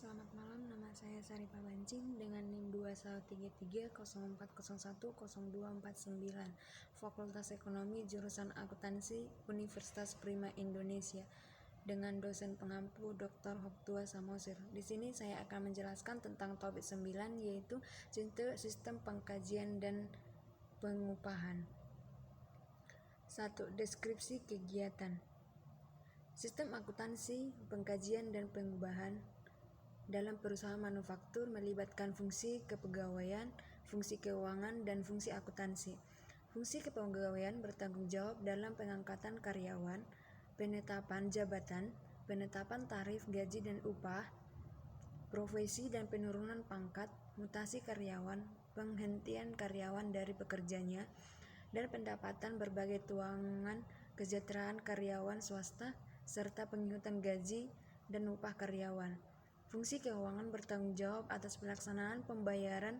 Selamat malam, nama saya Saripa Bancing dengan NIM 213304010249, Fakultas Ekonomi Jurusan Akuntansi Universitas Prima Indonesia, dengan dosen pengampu Dr. Hoktua Samosir. Di sini saya akan menjelaskan tentang topik 9, yaitu sistem pengkajian dan pengupahan. 1. Deskripsi kegiatan. Sistem akuntansi, pengkajian dan pengupahan dalam perusahaan manufaktur melibatkan fungsi kepegawaian, fungsi keuangan, dan fungsi akuntansi. Fungsi kepegawaian bertanggung jawab dalam pengangkatan karyawan, penetapan jabatan, penetapan tarif gaji dan upah, profesi dan penurunan pangkat, mutasi karyawan, penghentian karyawan dari pekerjanya, dan pendapatan berbagai tunjangan kesejahteraan karyawan swasta, serta penghitungan gaji dan upah karyawan. Fungsi keuangan bertanggung jawab atas pelaksanaan pembayaran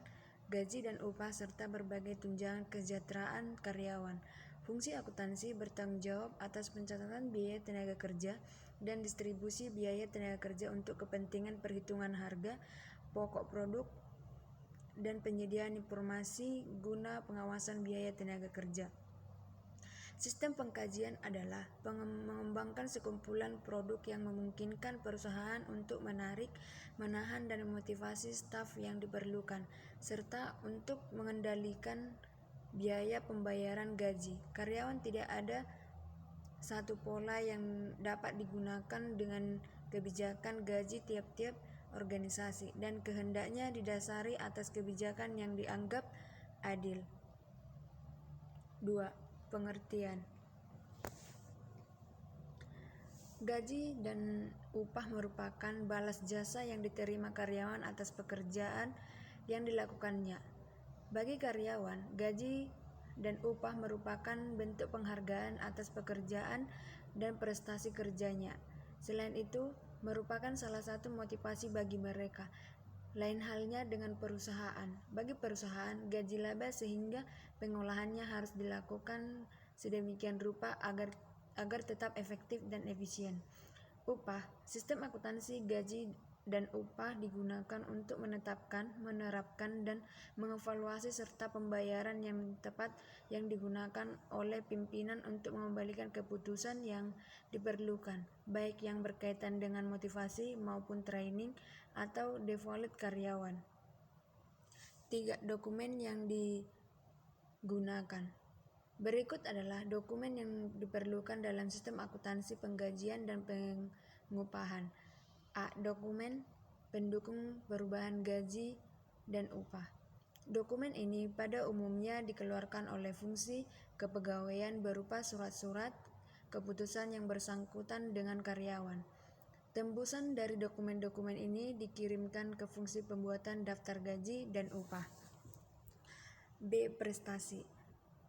gaji dan upah serta berbagai tunjangan kesejahteraan karyawan. Fungsi akuntansi bertanggung jawab atas pencatatan biaya tenaga kerja dan distribusi biaya tenaga kerja untuk kepentingan perhitungan harga pokok produk dan penyediaan informasi guna pengawasan biaya tenaga kerja. Sistem pengkajian adalah mengembangkan sekumpulan produk yang memungkinkan perusahaan untuk menarik, menahan, dan memotivasi staf yang diperlukan, serta untuk mengendalikan biaya pembayaran gaji karyawan. Tidak ada satu pola yang dapat digunakan dengan kebijakan gaji tiap-tiap organisasi, dan kehendaknya didasari atas kebijakan yang dianggap adil. 2. Pengertian. Gaji dan upah merupakan balas jasa yang diterima karyawan atas pekerjaan yang dilakukannya. Bagi karyawan, gaji dan upah merupakan bentuk penghargaan atas pekerjaan dan prestasi kerjanya. Selain itu, merupakan salah satu motivasi bagi mereka. Lain halnya dengan perusahaan. Bagi perusahaan, gaji laba sehingga pengolahannya harus dilakukan sedemikian rupa agar tetap efektif dan efisien. Upah. Sistem akuntansi gaji dan upah digunakan untuk menetapkan, menerapkan, dan mengevaluasi serta pembayaran yang tepat yang digunakan oleh pimpinan untuk mengembalikan keputusan yang diperlukan, baik yang berkaitan dengan motivasi maupun training atau devaluasi karyawan. 3. Dokumen yang digunakan. Berikut adalah dokumen yang diperlukan dalam sistem akuntansi pengkajian dan pengupahan. A. Dokumen pendukung perubahan gaji dan upah. Dokumen ini pada umumnya dikeluarkan oleh fungsi kepegawaian berupa surat-surat keputusan yang bersangkutan dengan karyawan. Tembusan dari dokumen-dokumen ini dikirimkan ke fungsi pembuatan daftar gaji dan upah. B. Prestasi.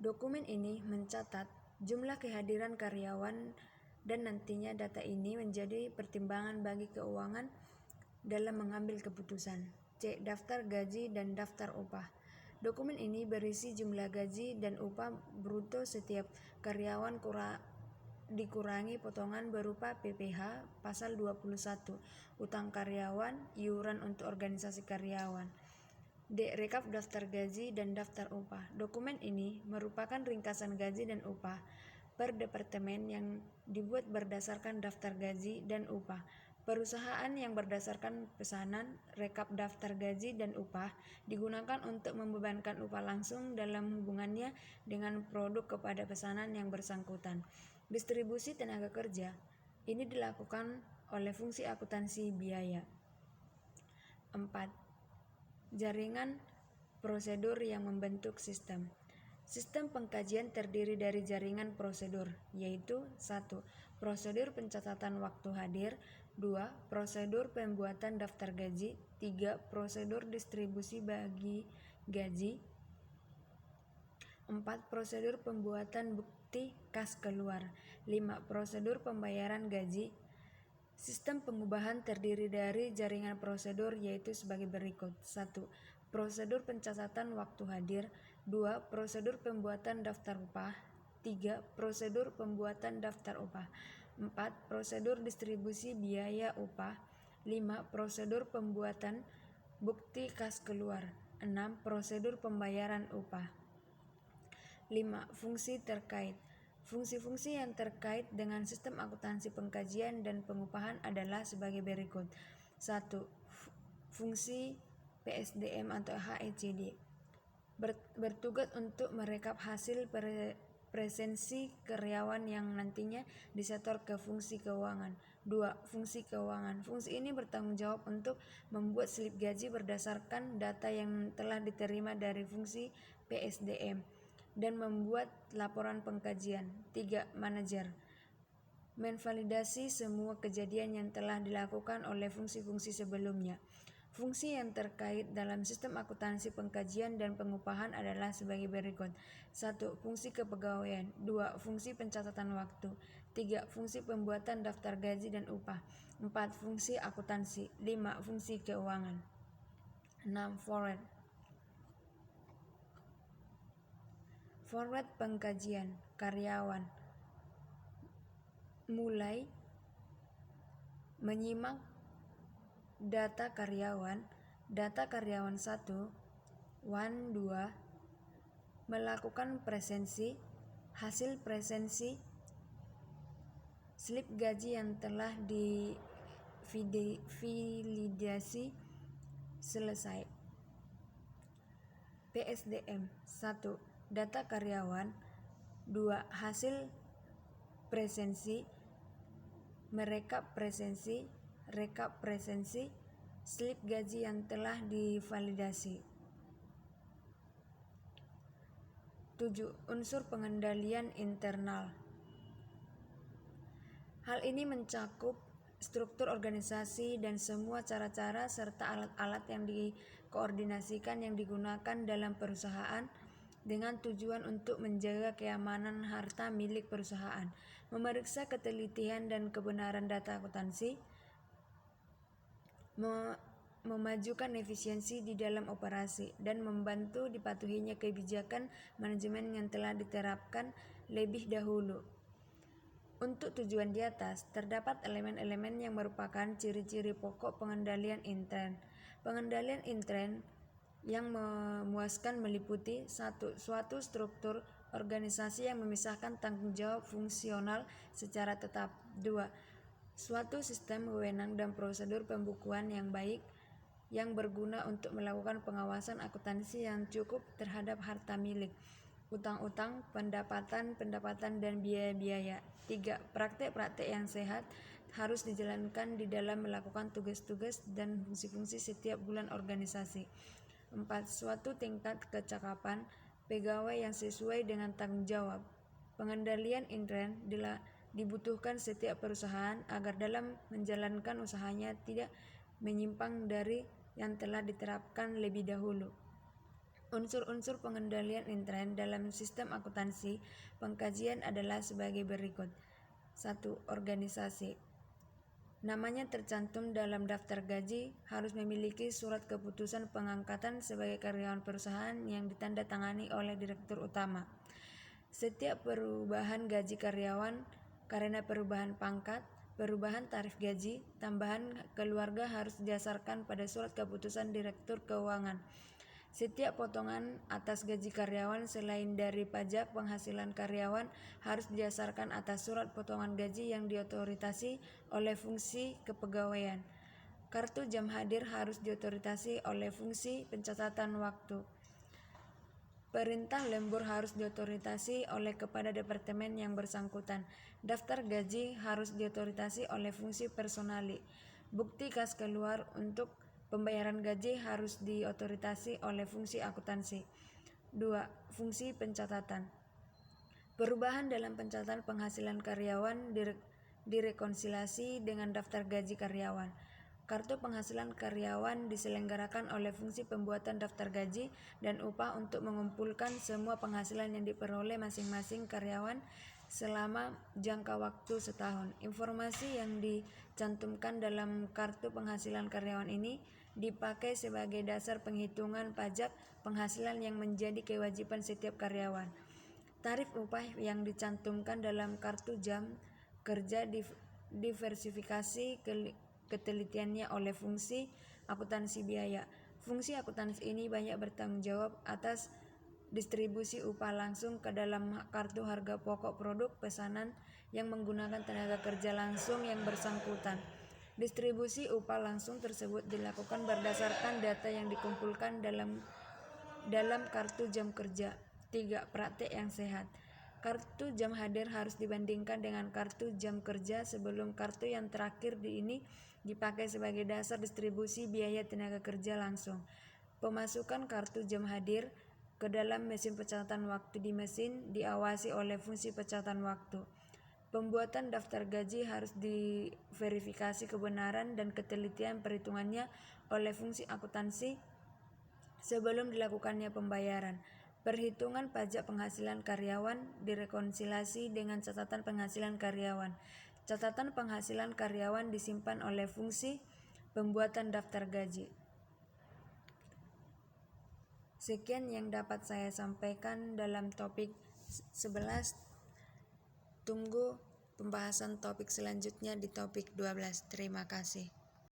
Dokumen ini mencatat jumlah kehadiran karyawan dan nantinya data ini menjadi pertimbangan bagi keuangan dalam mengambil keputusan. C. Daftar gaji dan daftar upah. Dokumen ini berisi jumlah gaji dan upah bruto setiap karyawan dikurangi potongan berupa PPh pasal 21, utang karyawan, iuran untuk organisasi karyawan. D. Rekap daftar gaji dan daftar upah. Dokumen ini merupakan ringkasan gaji dan upah per departemen yang dibuat berdasarkan daftar gaji dan upah perusahaan yang berdasarkan pesanan. Rekap daftar gaji dan upah digunakan untuk membebankan upah langsung dalam hubungannya dengan produk kepada pesanan yang bersangkutan. Distribusi tenaga kerja ini dilakukan oleh fungsi akuntansi biaya. 4. Jaringan prosedur yang membentuk sistem. Sistem pengkajian terdiri dari jaringan prosedur, yaitu 1. Prosedur pencatatan waktu hadir, 2. Prosedur pembuatan daftar gaji, 3. Prosedur distribusi bagi gaji, 4. Prosedur pembuatan bukti kas keluar, 5. Prosedur pembayaran gaji. Sistem pengupahan terdiri dari jaringan prosedur, yaitu sebagai berikut. 1. Prosedur pencatatan waktu hadir, 2. Prosedur pembuatan daftar upah, 3. Prosedur pembuatan daftar upah, 4. Prosedur distribusi biaya upah, 5. Prosedur pembuatan bukti kas keluar. 6. Prosedur pembayaran upah. 5. Fungsi terkait. Fungsi-fungsi yang terkait dengan sistem akuntansi pengkajian dan pengupahan adalah sebagai berikut. 1. Fungsi PSDM atau HECD bertugas untuk merekap hasil presensi karyawan yang nantinya disetor ke fungsi keuangan. 2. Fungsi keuangan. Fungsi ini bertanggung jawab untuk membuat slip gaji berdasarkan data yang telah diterima dari fungsi PSDM dan membuat laporan pengkajian. 3. Manajer menvalidasi semua kejadian yang telah dilakukan oleh fungsi-fungsi sebelumnya. Fungsi yang terkait dalam sistem akuntansi pengkajian dan pengupahan adalah sebagai berikut. 1. Fungsi kepegawaian. 2. Fungsi pencatatan waktu. 3. Fungsi pembuatan daftar gaji dan upah. 4. Fungsi akuntansi. 5. Fungsi keuangan. 6. Format pengkajian karyawan. Mulai menyimak data karyawan 1, 2, melakukan presensi, hasil presensi, slip gaji yang telah divalidasi selesai. PSDM 1. Data karyawan. 2. Hasil presensi, merekap presensi, rekap presensi, slip gaji yang telah divalidasi. 7. Unsur pengendalian internal. Hal ini mencakup struktur organisasi dan semua cara-cara serta alat-alat yang dikoordinasikan yang digunakan dalam perusahaan dengan tujuan untuk menjaga keamanan harta milik perusahaan, memeriksa ketelitian dan kebenaran data akuntansi, memajukan efisiensi di dalam operasi, dan membantu dipatuhinya kebijakan manajemen yang telah diterapkan lebih dahulu. Untuk tujuan di atas, terdapat elemen-elemen yang merupakan ciri-ciri pokok pengendalian intern. Pengendalian intern yang memuaskan meliputi 1. Suatu struktur organisasi yang memisahkan tanggung jawab fungsional secara tetap. 2. Suatu sistem wewenang dan prosedur pembukuan yang baik yang berguna untuk melakukan pengawasan akuntansi yang cukup terhadap harta milik, utang-utang, pendapatan, dan biaya-biaya. 3. Praktek-praktek yang sehat harus dijalankan di dalam melakukan tugas-tugas dan fungsi-fungsi setiap bulan organisasi. 4. Suatu tingkat kecakapan pegawai yang sesuai dengan tanggung jawab. Pengendalian intern dibutuhkan setiap perusahaan agar dalam menjalankan usahanya tidak menyimpang dari yang telah diterapkan lebih dahulu. Unsur-unsur pengendalian intern dalam sistem akuntansi pengkajian adalah sebagai berikut. 1. Organisasi. Namanya tercantum dalam daftar gaji, harus memiliki surat keputusan pengangkatan sebagai karyawan perusahaan yang ditandatangani oleh direktur utama. Setiap perubahan gaji karyawan karena perubahan pangkat, perubahan tarif gaji, tambahan keluarga harus didasarkan pada surat keputusan direktur keuangan. Setiap potongan atas gaji karyawan selain dari pajak penghasilan karyawan harus didasarkan atas surat potongan gaji yang diotorisasi oleh fungsi kepegawaian. Kartu jam hadir harus diotorisasi oleh fungsi pencatatan waktu. Perintah lembur harus diotorisasi oleh kepada departemen yang bersangkutan. Daftar gaji harus diotorisasi oleh fungsi personali. Bukti kas keluar untuk pembayaran gaji harus diotorisasi oleh fungsi akuntansi. 2. Fungsi pencatatan. Perubahan dalam pencatatan penghasilan karyawan direkonsiliasi dengan daftar gaji karyawan. Kartu penghasilan karyawan diselenggarakan oleh fungsi pembuatan daftar gaji dan upah untuk mengumpulkan semua penghasilan yang diperoleh masing-masing karyawan selama jangka waktu setahun. Informasi yang dicantumkan dalam kartu penghasilan karyawan ini dipakai sebagai dasar penghitungan pajak penghasilan yang menjadi kewajiban setiap karyawan. Tarif upah yang dicantumkan dalam kartu jam kerja diversifikasi ketelitiannya oleh fungsi akuntansi biaya. Fungsi akuntansi ini banyak bertanggung jawab atas distribusi upah langsung ke dalam kartu harga pokok produk pesanan yang menggunakan tenaga kerja langsung yang bersangkutan. Distribusi upah langsung tersebut dilakukan berdasarkan data yang dikumpulkan dalam kartu jam kerja. 3. Praktek yang sehat. Kartu jam hadir harus dibandingkan dengan kartu jam kerja sebelum kartu yang terakhir ini dipakai sebagai dasar distribusi biaya tenaga kerja langsung. Pemasukan kartu jam hadir ke dalam mesin pencatatan waktu di mesin diawasi oleh fungsi pencatatan waktu. Pembuatan daftar gaji harus diverifikasi kebenaran dan ketelitian perhitungannya oleh fungsi akuntansi sebelum dilakukannya pembayaran. Perhitungan pajak penghasilan karyawan direkonsiliasi dengan catatan penghasilan karyawan. Catatan penghasilan karyawan disimpan oleh fungsi pembuatan daftar gaji. Sekian yang dapat saya sampaikan dalam topik 11. Tunggu pembahasan topik selanjutnya di topik 12. Terima kasih.